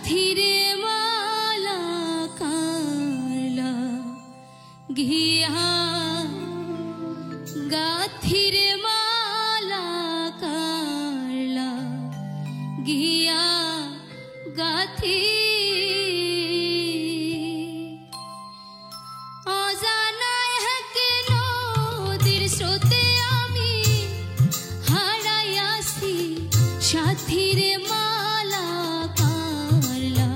গাথিরে মালা কারলা ঘিয়া গাথিরে মালা কারলা ঘিয়া গাথি অজানায় কেন নদীর স্রোতে আমি হারাইয়াছি সাথীরে মালা কারলা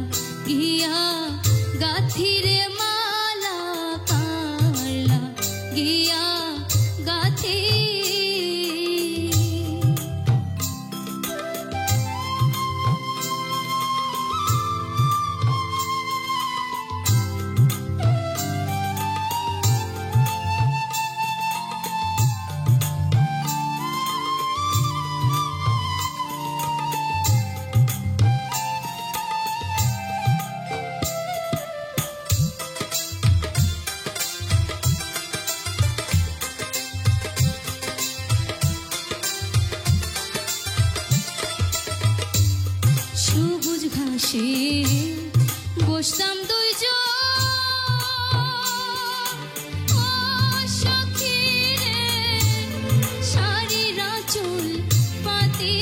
ঘিয়া গাথিরে মালা কারলা ঘিয়া গাথি সবুজ ঘাসে বসতাম দুইজন ও সখী রে শাড়ির আঁচল পাতি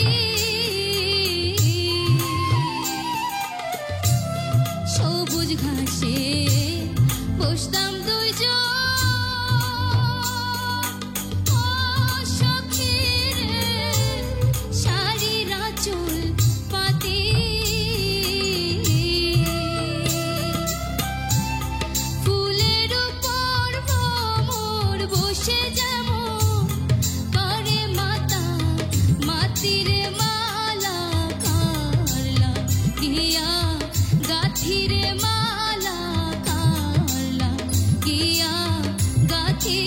সবুজ ঘাসে বসতাম দুইজন ও সখী রে শাড়ির আঁচল পাতি ফুলের উপর ভ্রমর বসে যেমন করে মাতা মাতিরে মালা কারলা ঘিয়া গাথিরে মালা কারলা ঘিয়া গাথি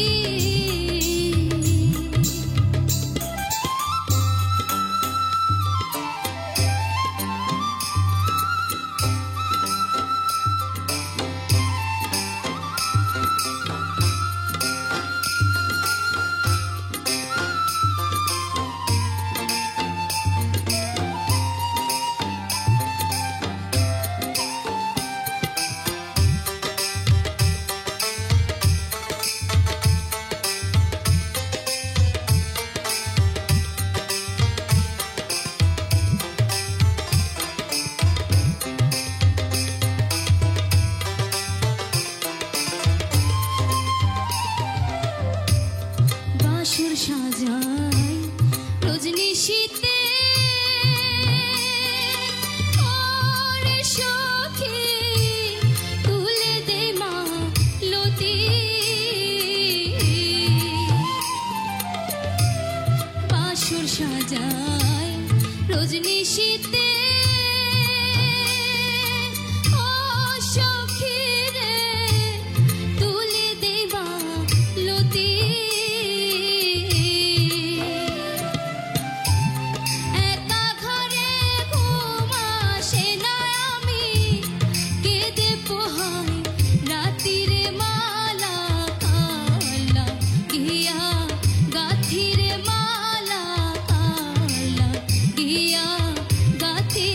বাসর সাজাই রজনী শীতে ওরে সখী তুলে দে মা লতি বাসর সাজাই রজনী শীতে ও সখী রে তুলে দে মা লতি একা ঘরে ঘুম আসে না আমি কেঁদে পোহাই রাতিরে মালা কারলা ঘিয়া গাথিরে মালা কারলা ঘিয়া গাথি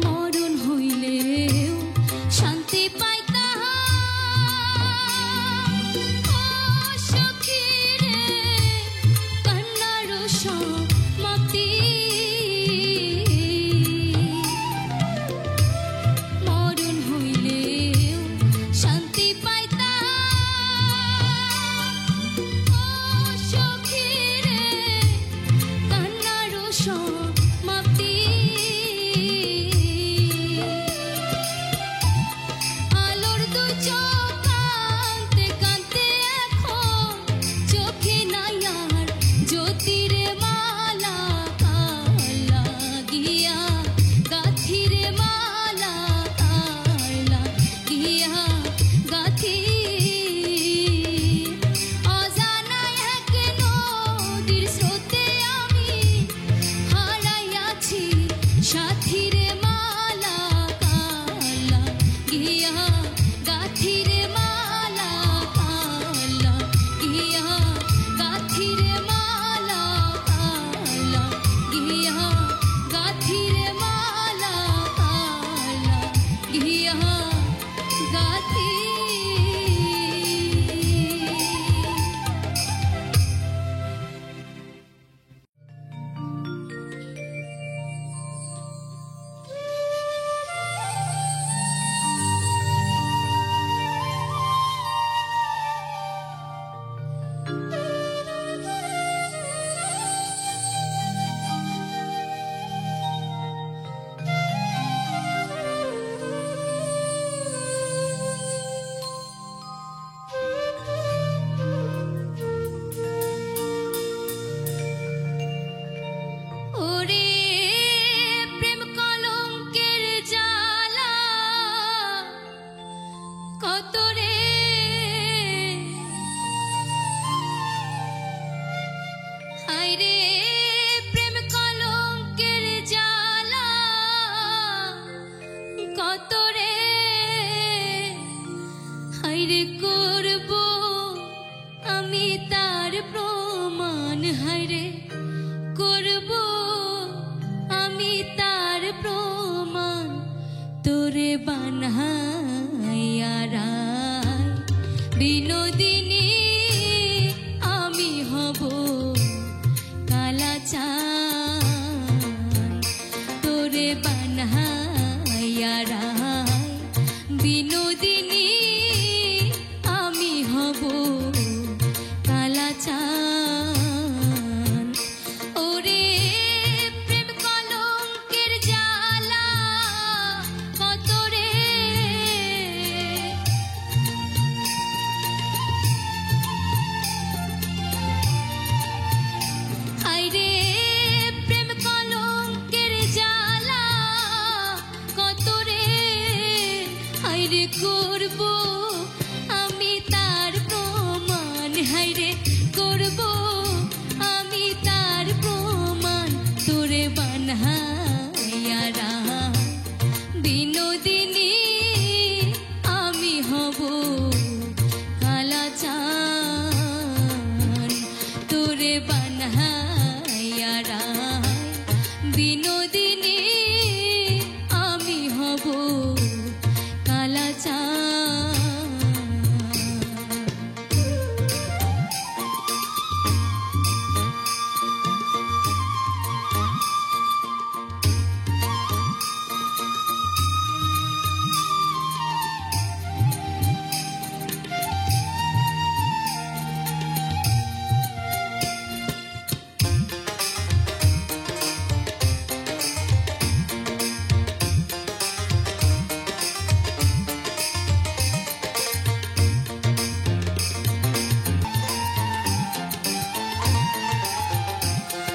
মরণ হইলেও শান্তি পাইতাম ও সখী রে কান্নার সমাপ্তি মরণ হইলেও শান্তি পাইতাম ও সখী রে কান্নার সমাপ্তি আলোর দু চোখ কাঁদতে কাঁদতে এখন চোখে নাই আর তোরে বানাইয়া রায় বিনোদিনী আমি হব কালাচান তোরে বানাইয়া রায় বিনোদিনী আমি হব কালাচান ওরে প্রেম কলঙ্কের জ্বালা কত রে হায়রে প্রেম কলঙ্কের জ্বালা কত রে হায়রে করব আমি তার প্রমাণ হায়রে করব আমি তার প্রমাণ তোরে বানাইয়া রায় বিনোদিনী আমি হব কালাচান তোরে বানাইয়া রায় বিনোদিনী আমি হব কালাচান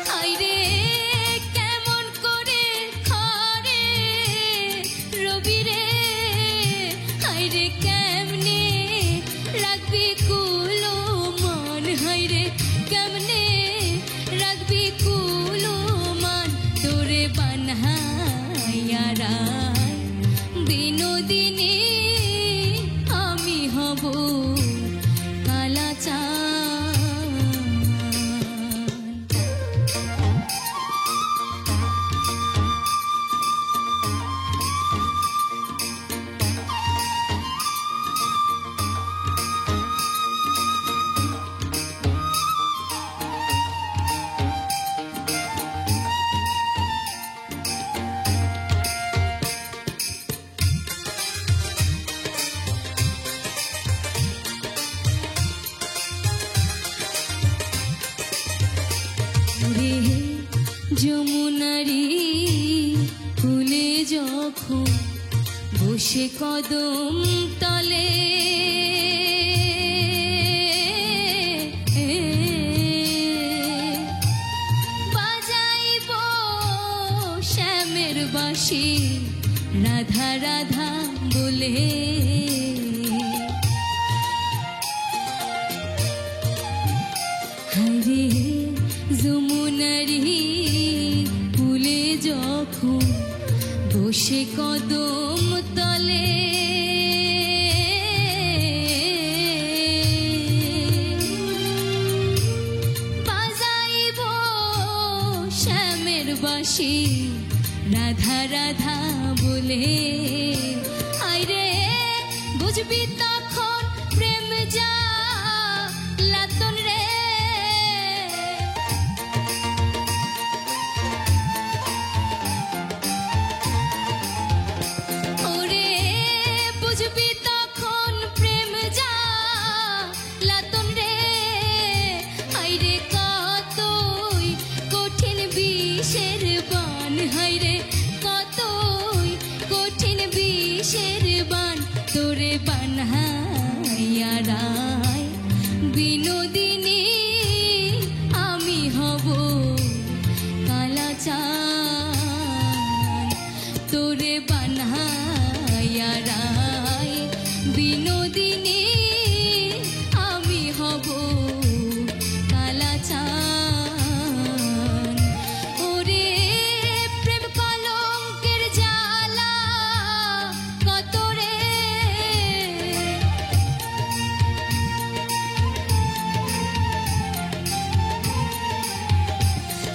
হায়রে কেমন করে খরে রবি রে হায়রে কেমনে রাখবি কুলো মন হায়রে কেমনে রাখবি কুলো মন তোরে বানাইয়া রায় বিনোদিনী আমি হব কালাচান রে যমুনারি ফুলে যখন বসে কদম তলে বাজাইব শ্যামের বাঁশি রাধা রাধা বলে হায়রে যমুনারি ফুলে যখন বসে কদম তলে বাজাইব শ্যামের বাঁশি রাধা রাধা বলে হায়রে বুঝবি তখন প্রেম যা লাতন রে ওরে বুঝবি তখন প্রেম যা লাতন রে হায়রে কতই কঠিন বিষের বান হায়রে কতই কঠিন বিষের বান তোরে বানাইয়া রায় বিনোদিনী আমি হব কালাচান তোরে বানাইয়া রায় বিনোদিনী আমি হব কালাচান ওরে প্রেম কলঙ্কের জ্বালা কত রে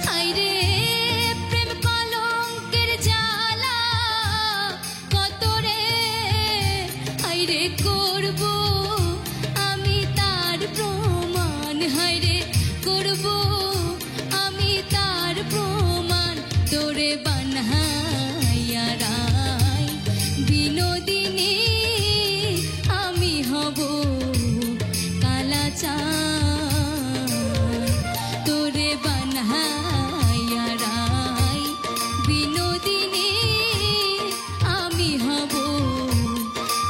হায়রে প্রেম কলঙ্কের জ্বালা কত বানাইয়া রাই বিনোদিনী আমি হব কালাচাঁদ তোরে বানাইয়া রাই বিনোদিনী আমি হব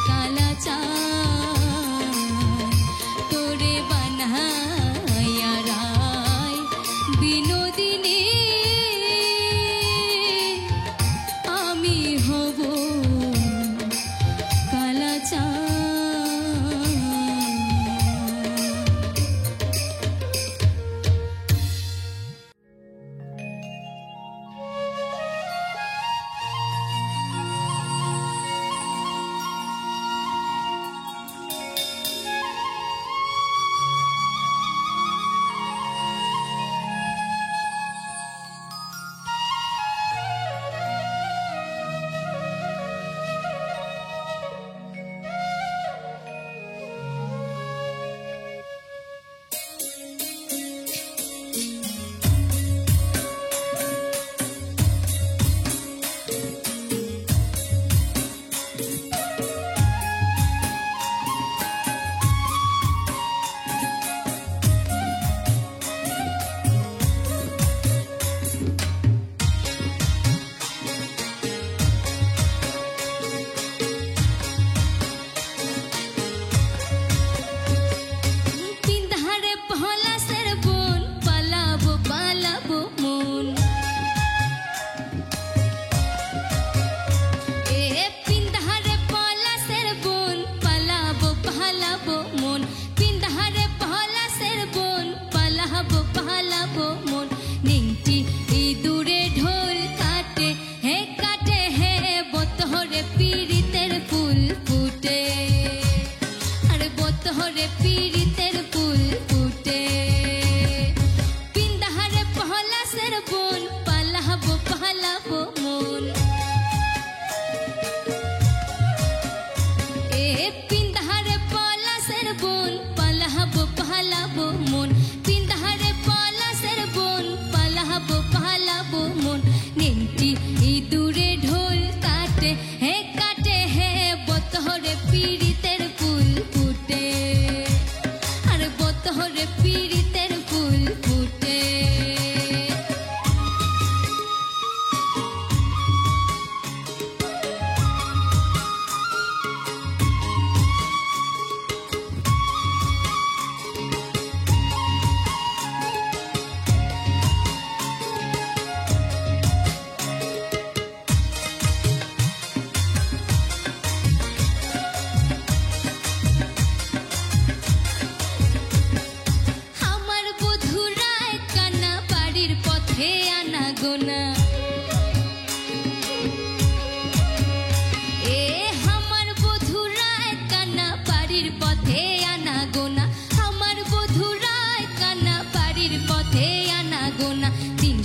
কালাচাঁদ তোরে বানাইয়া রাই বিনোদিনী আমি হব কালাচাঁদ।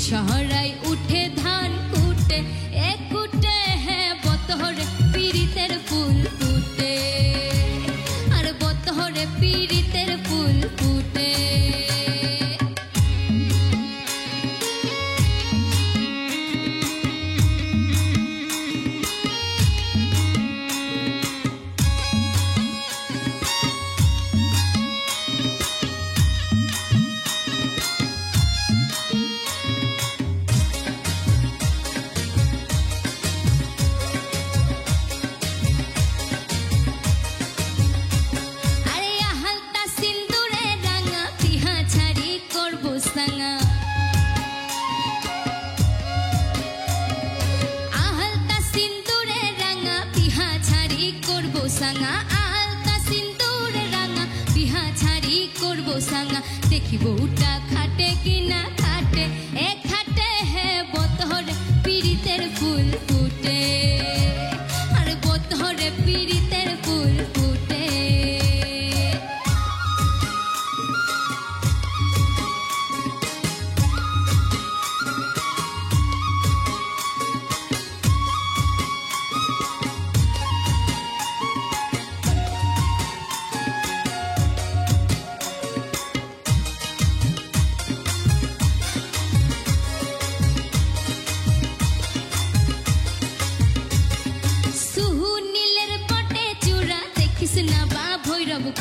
শহরাই উঠে ধান কুটে এক কুটে হ্যাঁ বতহরে পীড়িতের ফুল ফুটে আর বতহরে পীড়িতের ফুল ফুটে দেখিব উটা খাটে কিনা খাটে এক খাটে হে বতহরে পীড়িতের ফুল ফুটে আর বতহরে পীড়িতের ফুল ফুটে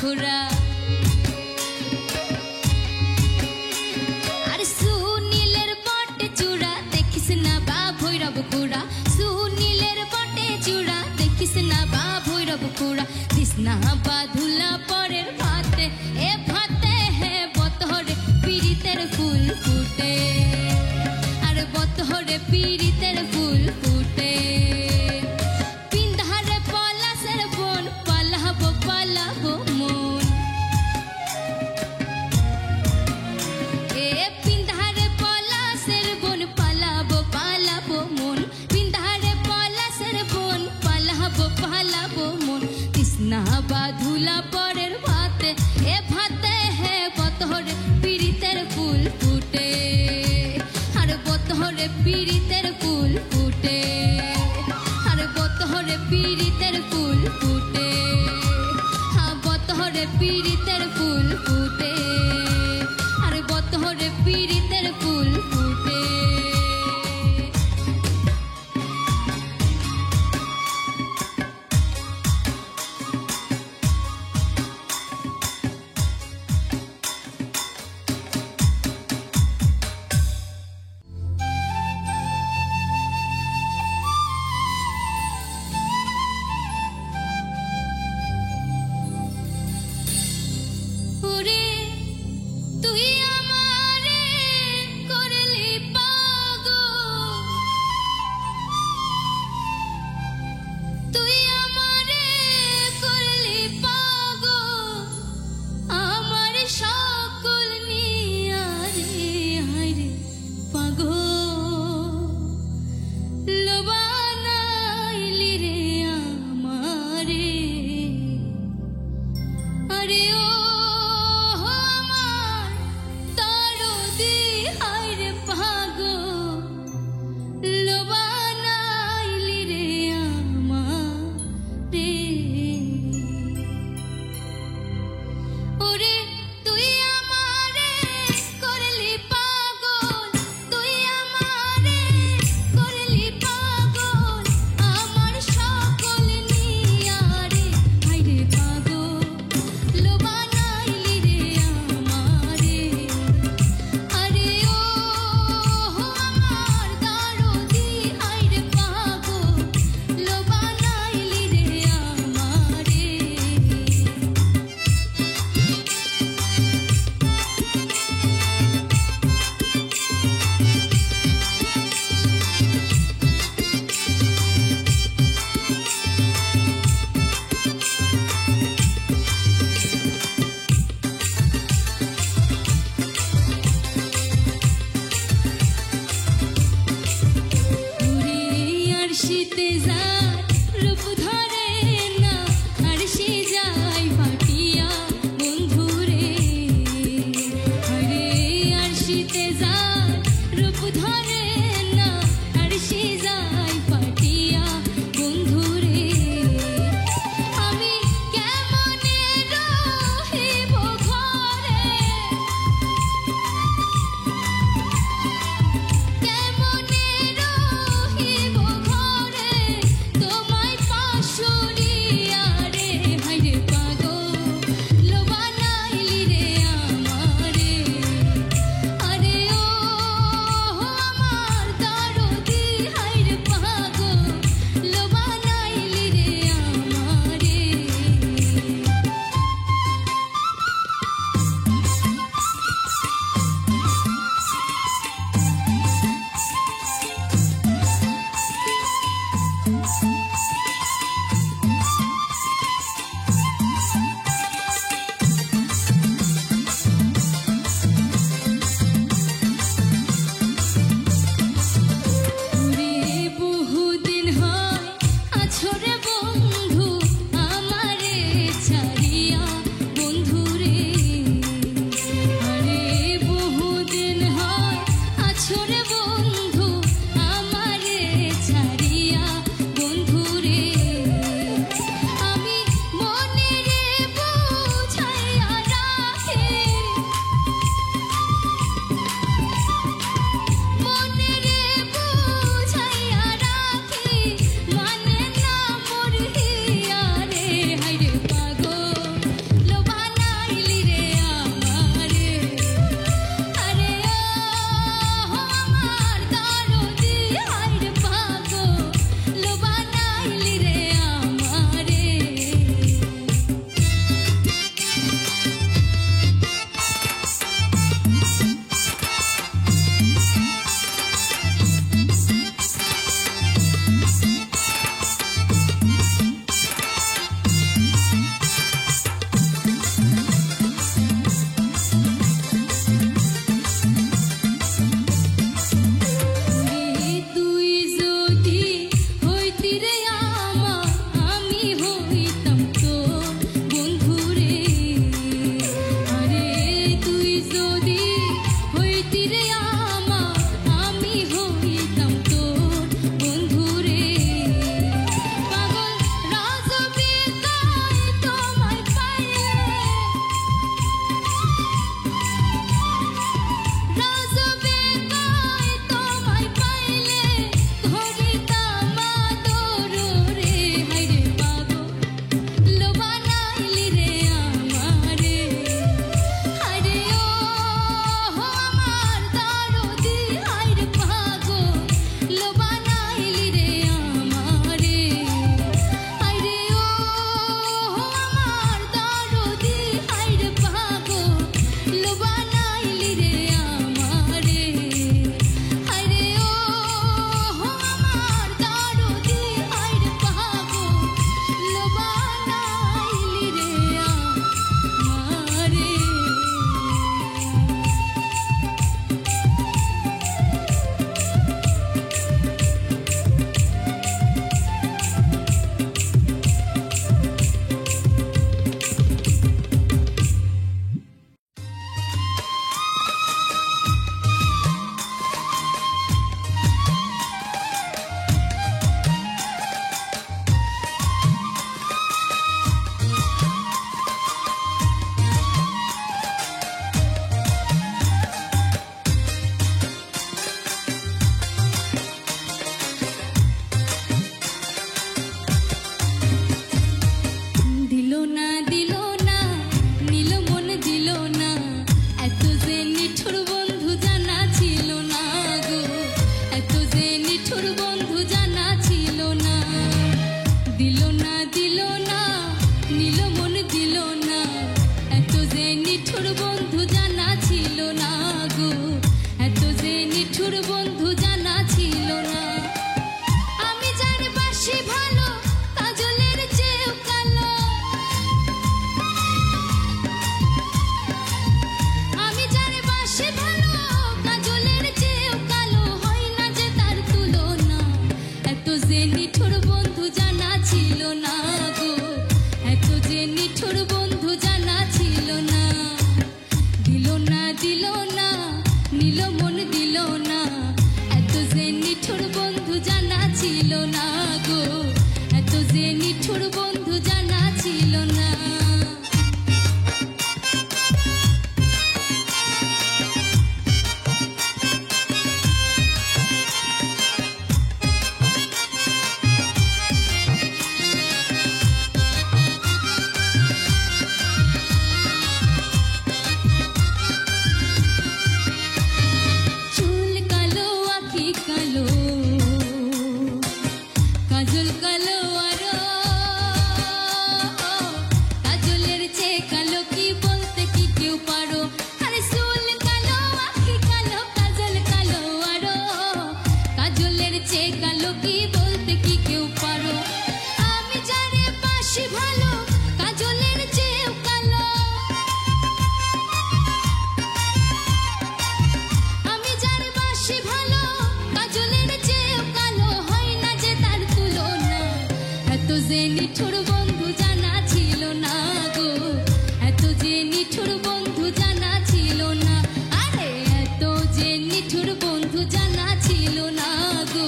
খোরা আর সুনীলের বটে চূড়া দেখিস না বা ভৈরব কুড়া সুনীলের বটে চূড়া দেখিস না বা ভৈরব কুড়া দিস না বা ধুলা পরের ভাতে এ ভাতে হে বতহরে পীড়িতের ফুল ফুটে আর বতহরে পীড়িতের ফুল ফুটে পিন্ধারে পলাশের বন পালাবো পালাবো মন এ পিন্ধারে পলাশের বন পালাবো পালাবো মন পিন্ধারে পলাশের বন পালাবো পালাবো মন তৃষ্ণা বাধুলা পরের ভাতে এ ভাতে হে বতহরে পীড়িতের ফুল ফুটে আর বতহরে পীড়িতের ফুল ফুটে আর বতহরে পীড়িতের ফুল ফুটে হ্যাঁ বতহরে পীড়িতের ফুল ফুটে আর বতহরে পীড়িতের ফুল ফুটে ওরে তুই আমারে করলি পাগল তুই আমারে করলি পাগল আমার সকল নিয়া রে হায়রে পাগল লোবানাইলি রে আমারে আরে ও আমার দরদি হায়রে পাগল লোবানাইলি রে আমারে ওরে তুই আমারে করলি পাগল তুই আমারে করলি পাগল আমার সকল নিয়া রে হায়রে পাগল লোবানাইলি রে আমারে আরে ও আমার দরদি হায়রে পাগল লোবানাইলি রে আমারে ওরে আরশিতে যায় রূপ ধরে না আরশি যায় ফাটিয়া বন্ধুরে ওরে আরশিতে যায় রূপ ধরে না আরশি যায় ফাটিয়া বন্ধুরে আমি কেমনে রহিব ঘরে কেমনে রহিব ঘরে যে নিঠুর বন্ধু জানা ছিল না গো, এত যে নিঠুর বন্ধু জানা ছিল না। দিল না দিল না, নিল মন দিল না, এত যে নিঠুর বন্ধু জানা ছিল না গো, এত যে নিঠুর বন্ধু জানা ছিল না। চুল কালো, আঁখি কালো, কাজল কালো আরো, কাজলের চেয়ে কালো কি বলতে কি কেউ পারো? আরে চুল কালো, আঁখি কালো, কাজল কালো আরো, কাজলের চেয়ে কালো কি বলতে কি কেউ পারো? আমি যারে বাসি ভালো, কাজলের চেয়েও কালো, আমি যার বাসি ভালো, কাজলের চেয়েও কালো, হয় না যে তার তুলনা। এত যে নিঠুর বন্ধু জানা ছিল না গো, এত যে নিঠুর বন্ধু জানা ছিল না। আরে এত যে নিঠুর বন্ধু জানা ছিল না গো,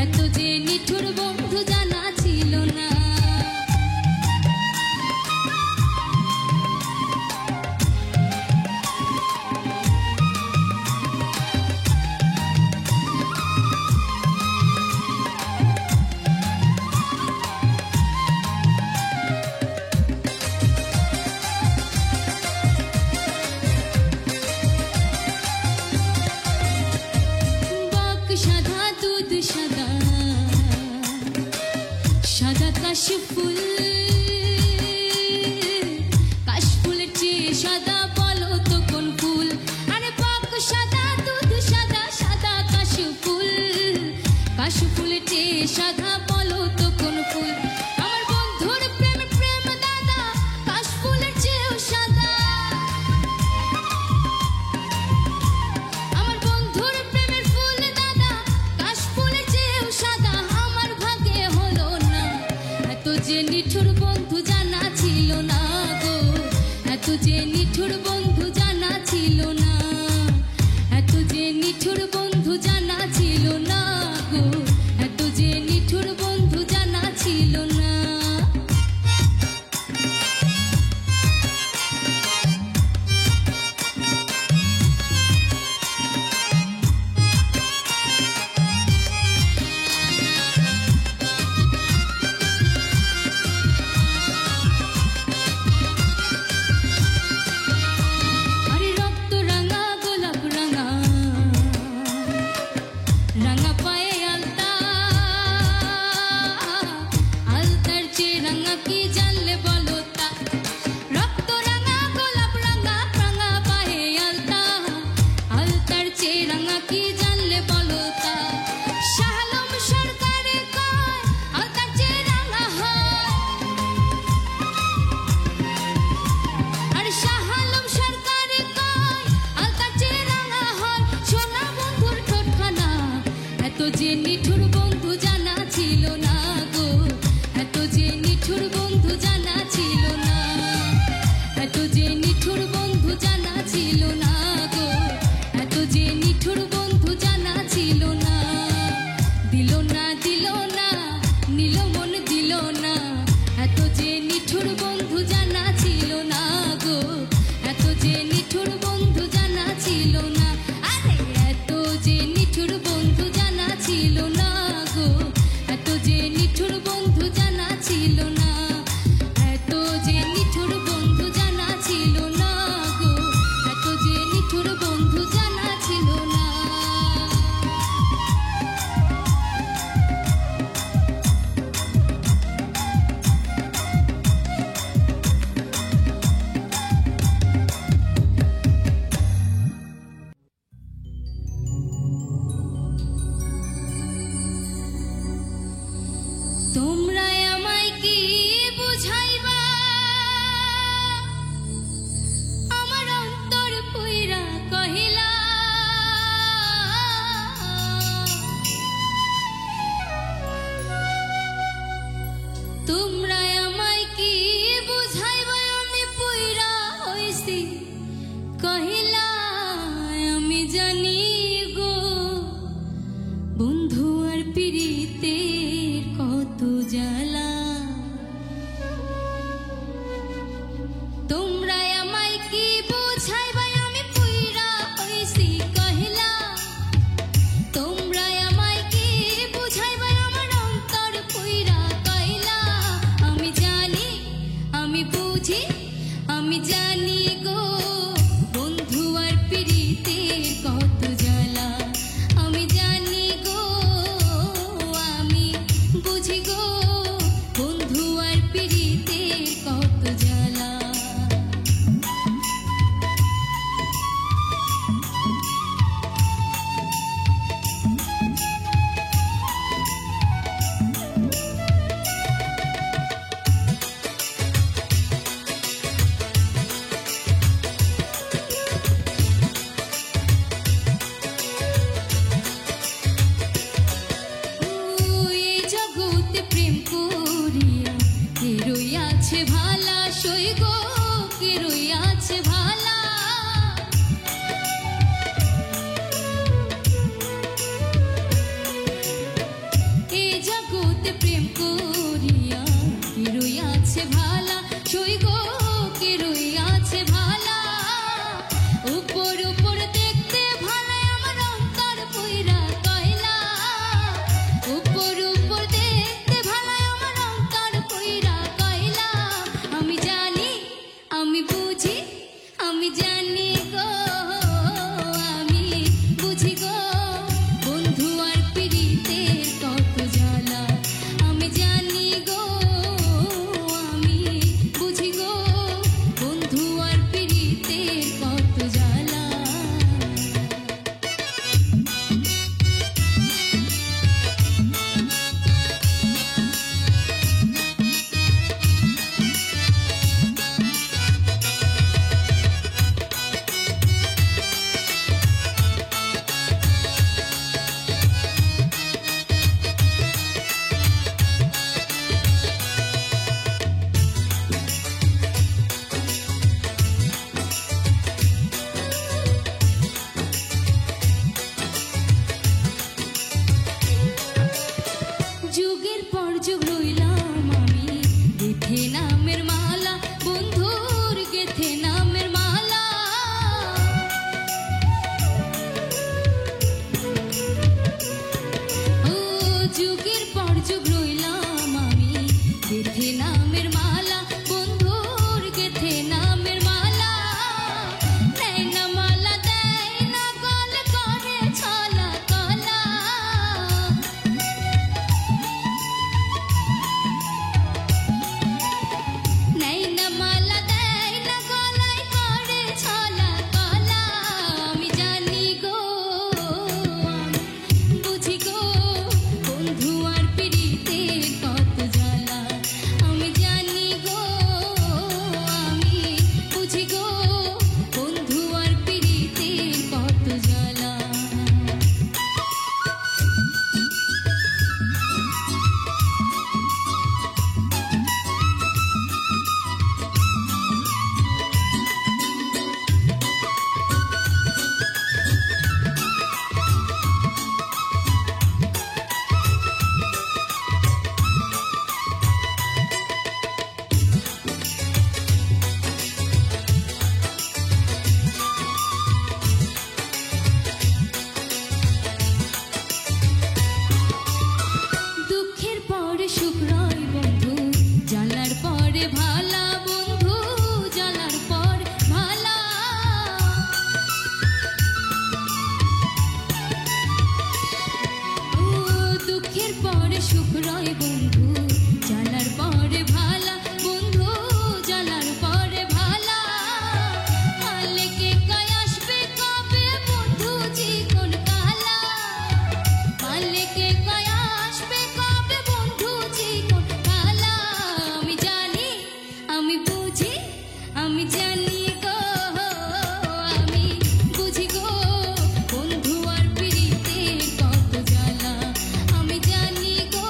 এত যে নিঠুর বন্ধু জানা ছিল না। বক সাদা, দুধ সাদা, সাদা কাশফুল, কাশফুলের চেয়ে সাদা বলো তো কোন ফুল? আরে বক সাদা, দুধ সাদা, সাদা কাশফুল, কাশফুলের চেয়ে সাদা বলো তো কোন ফুল? আমার বন্ধুর প্রেম প্রেম দাদা, কাশফুলের চেয়েও সাদা। আমার বন্ধুর প্রেমের ফুল দাদা, কাশফুলের চেয়েও সাদা, আমার ভাগ্যে হলো না। এত যে নিঠুর বন্ধু জানা ছিল না গো, এত যে নিঠুর বন্ধু জানা ছিল না, এত যে নিঠুর বন্ধু জানা ছিল না গো, এত যে নিঠুর বন্ধু জানা ছিল না। আরে রক্ত রাঙা, গোলাপ রাঙা, রাঙা পায়ে আলতা, আলতার চেয়ে রাঙা কি জানলে বলো তা? রক্ত রাঙা, গোলাপ রাঙা, রাঙা পায়ে আলতা, আলতার চেয়ে রাঙা কি জানলে বলো তা? শাহ আলম সরকারে কয় আলতার চেয়ে রাঙা হয়, আর শাহ আলম সরকারে কয় আলতার চেয়ে রাঙা হয়। সোনা বন্ধুর ঠোঁটখানা, এত যে নিঠুর বন্ধু জানা ছিল না গো, এত যে নিঠুর বন্ধু জানা ছিল না, এত যে নিঠুর বন্ধু জানা ছিল না গো, এত যে নিঠুর বন্ধু জানা ছিল না। দিল না দিল না, নিল মন দিল না, এত যে নিঠুর বন্ধু জানা ছিল না গো, এত যে নিঠুর বন্ধু জানা ছিল না। আরে এত যে নিঠুর বন্ধু জানা ছিল না গো, এত যে নিঠুর বন্ধু জানা ছিল না, এত যে নিঠুর বন্ধু জানা ছিল না। তোমরা আমায় কি বুঝাইবা আমি পুইরা হইছি কহিলা আমি জানি গো বন্ধু আর পিরিতের কত জ্বালা তোমরা আমায় কি বুঝাইবা আমি পুইরা হইছি কহিলা তোমরা আমায় কি বুঝাইবা আমার অন্তর পুইরা কইলা আমি জানি আমি বুঝি আমি জানি গো বন্ধু আর পিরিতের কত জ্বালা আমি জানি গো আমি বুঝি গো বন্ধু আর পিরিতের কত জ্বালা ভালা সই গো কে রইয়াছে ভালা এ জগতে প্রেম করিয়া কে রইয়াছে ভালা সই গো কে রইয়াছে ভালা উপর উপর দেখতে ভালা আমার অন্তর পুইরা কইলা উপর উপর দেখতে ভালা আমার অন্তর পুইরা আমি জানি আমি বুঝি আমি জানি গো আমি বুঝি গো বন্ধু আর পিরিতের কত জ্বালা আমি জানি গো আমি বুঝি গো বন্ধু আর পিরিতের কত জ্বালা যুগের পর যুগ রইলাম আমি গেথে নামের মালা বন্ধুর গেথে নামের মালা ও যুগের পর যুগ রইলাম আমি গেথে নামের মালা বন্ধুর গেথে নামের মালা নেয় না মালা দেয় না গল করে ছলা কলা নেয় না মালা দেয় না গলায় করে ছলা কলা আমি জানি গো আমি বুঝি গো বন্ধু আর পিরিতের কত জ্বালা আমি জানি গো আমি বুঝি গো বন্ধু আর পিরিতের কত জ্বালা দুঃখের পরে সুখ রয় বন্ধু জ্বালার পরে ভালা বন্ধু জ্বালার পর ভালা ও দুঃখের পরে সুখ রয় বন্ধু জ্বালার পরে ভালা বন্ধু জ্বালার পরে ভালা মালিকে কয় আসবে কবে বন্ধু জীবন কালা মালিকে কয় আসবে কবে বন্ধু জীবন কালা আমি জানি আমি বুঝি আমি জানি গো আমি বুঝি গো বন্ধু আর পিরিতের কত জ্বালা আমি জানি গো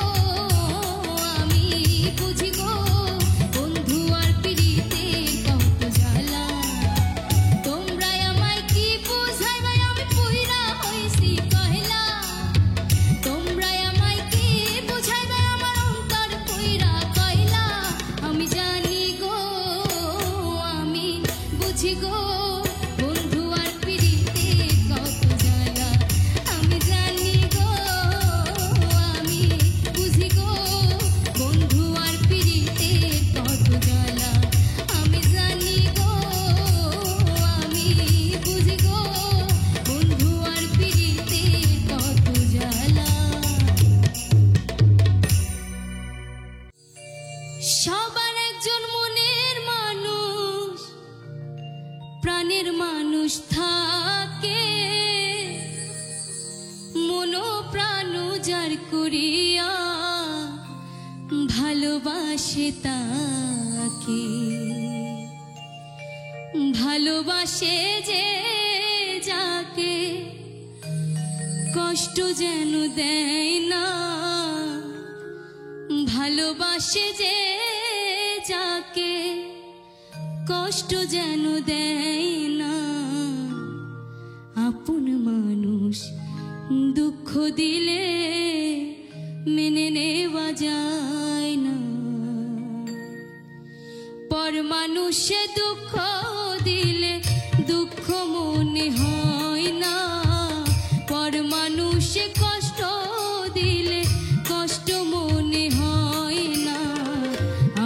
করিয়া ভালোবাসে তাকে, ভালোবাসে যে যাকে কষ্ট যেন দেয় না, ভালোবাসে যে যাকে কষ্ট যেন দেয় না। আপন মানুষ দুঃখ দিলে মেনে নেওয়া যায় না, পর মানুষে দুঃখ দিলে দুঃখ মনে হয় না, পর মানুষে কষ্ট দিলে কষ্ট মনে হয় না।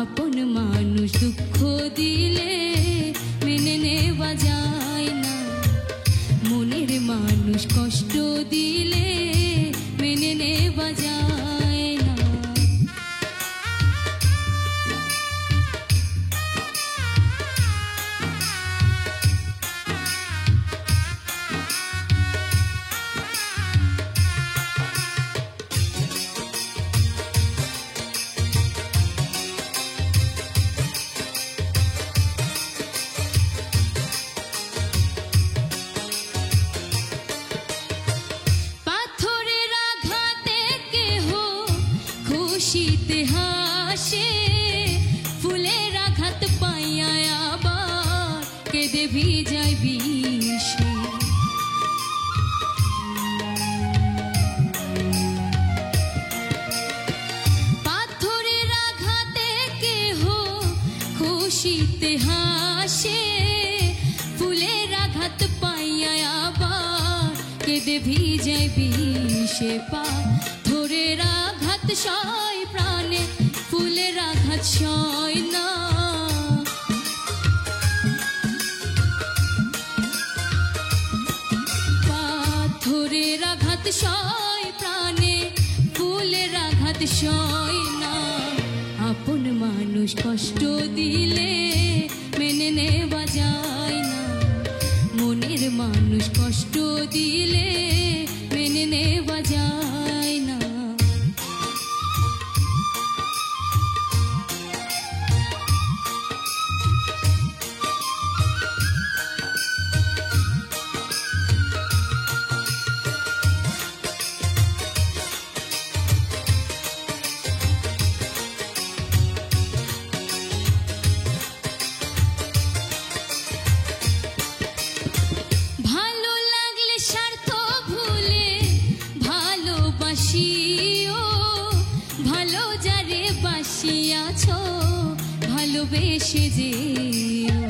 আপন মানুষ দুঃখ দিলে মেনে নেওয়া যায় না, মনের মানুষ কষ্ট দিলে মেনে নেওয়া যায় না। খুশিতে হাসে, ফুলের আঘাত পাইয়া আবার কেঁদে ভিজায় বিষে। পাথরের আঘাতে কেহ খুশিতে হাসে, ফুলের আঘাত পাইয়া আবার কেঁদে ভিজায় বিষে। পাথরের আঘাত সয় প্রাণে, ফুলের আঘাত সয় না। পাথরের আঘাত সয় প্রাণে, ফুলের আঘাত সয় না। আপন মানুষ কষ্ট দিলে মেনে নেওয়া যায় না, মনের মানুষ কষ্ট দিলে মেনে নেওয়া যায় না। ভালো যারে বাসিয়াছ ভালোবেসে যেও,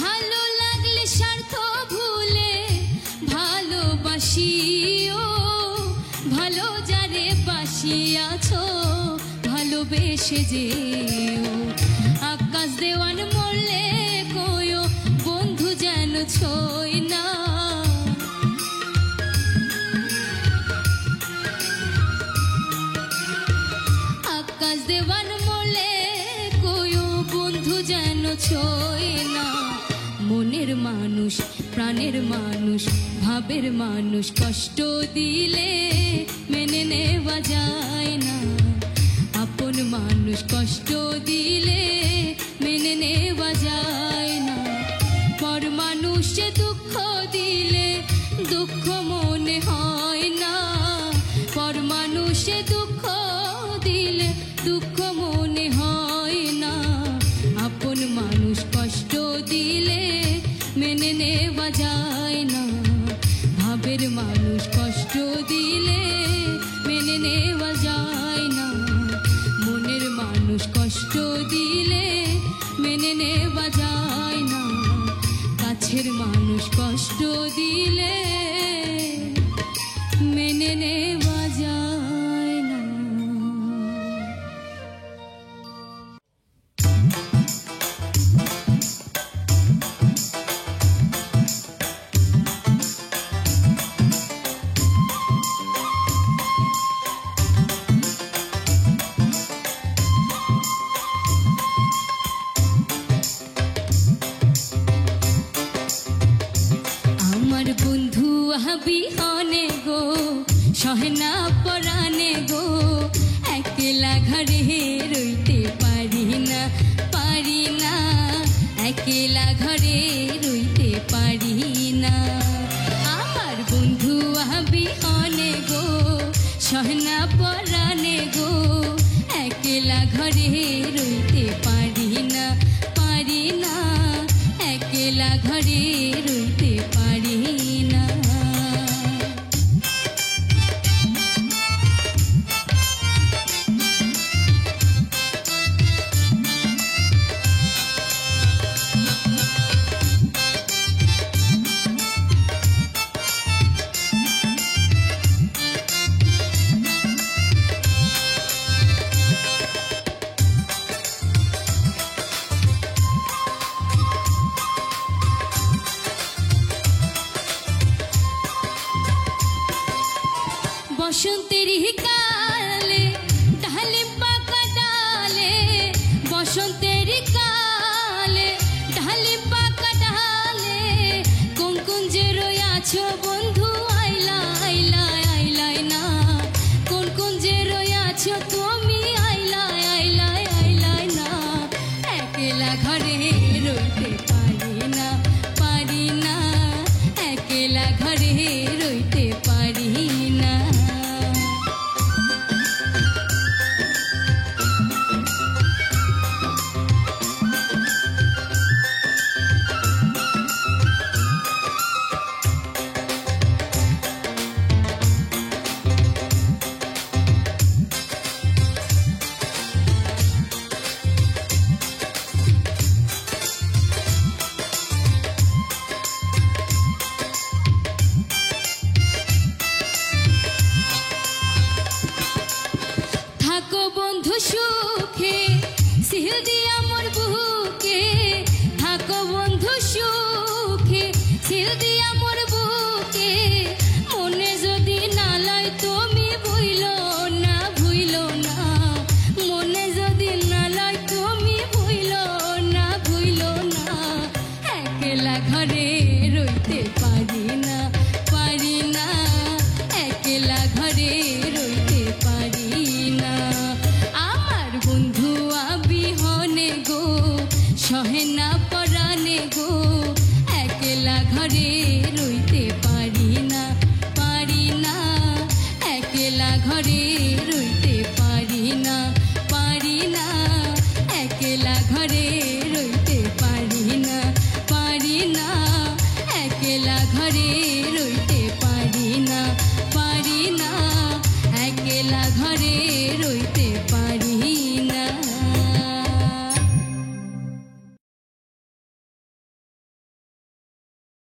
ভালো লাগলে স্বার্থ ভুলে ভালোবাসিও, ভালো যারে বাসিয়াছ ভালোবেসে যেও। আকাশ দেওয়ান মরলে কয়ো বন্ধু যেন ছয় না, আকাশ দেওয়ান মরলে কয়ো বন্ধু যেন ছয় না। মনের মানুষ প্রাণের মানুষ ভাবের মানুষ কষ্ট দিলে মেনে নেওয়া যায় না, আপন মানুষ কষ্ট দিলে মেনে নেওয়া যায় না। পর মানুষে দুঃখ দিলে দুঃখ মনে হয় না, পর মানুষে দুঃখ দিলে দুঃখ মনে হয় না। আপন মানুষ কষ্ট দিলে মেনে নেওয়া যায় না, ভাবের মানুষ কষ্ট দিলে মেনে নেওয়া যায় না, মনের মানুষ কষ্ট দিলে মেনে নেওয়া যায় না, কাছের মানুষ কষ্ট দিলে মেনে নেওয়া যায় না। বন্ধু বিহনে গো সহে না পরাণে গো, একলা ঘরে রইতে পারি না, পারি না, একলা ঘরে রইতে পারি না। আমার বন্ধু বিহনে গো সহে না পরাণে গো, একলা ঘরে রইতে পারি না, পারি না, একলা ঘরে রইতে পারি না। বসন্তের কালে ডালিম পাকা ডালে, বসন্তের কালে ডালিম পাকা ডালে, কোন কোন যে রই আছো বন্ধু আইলা আইলা আইলাই না, কোন কোন যে রই আছো তুমি আইলা আইলা আইলাই না, একলা ঘরে রইতে পারি না, পারি না, একলা ঘরে রইতে পারি না। থাকো বন্ধু সুখে সিল দিয়া মোর বুকে, থাকো বন্ধু সুখে সিল দিয়া মোর বুকে, মনে যদি না লয় তুমি ভুইলো না, ভুইলো না, মনে যদি না লয় তুমি ভুইলো না, ভুইলো না, একলা ঘরে রইতে পারি না, পারি না, একলা ঘরে রইতে পারি না। আমার বন্ধু বিহনে গো সহে না পরাণে গো, একলা ঘরে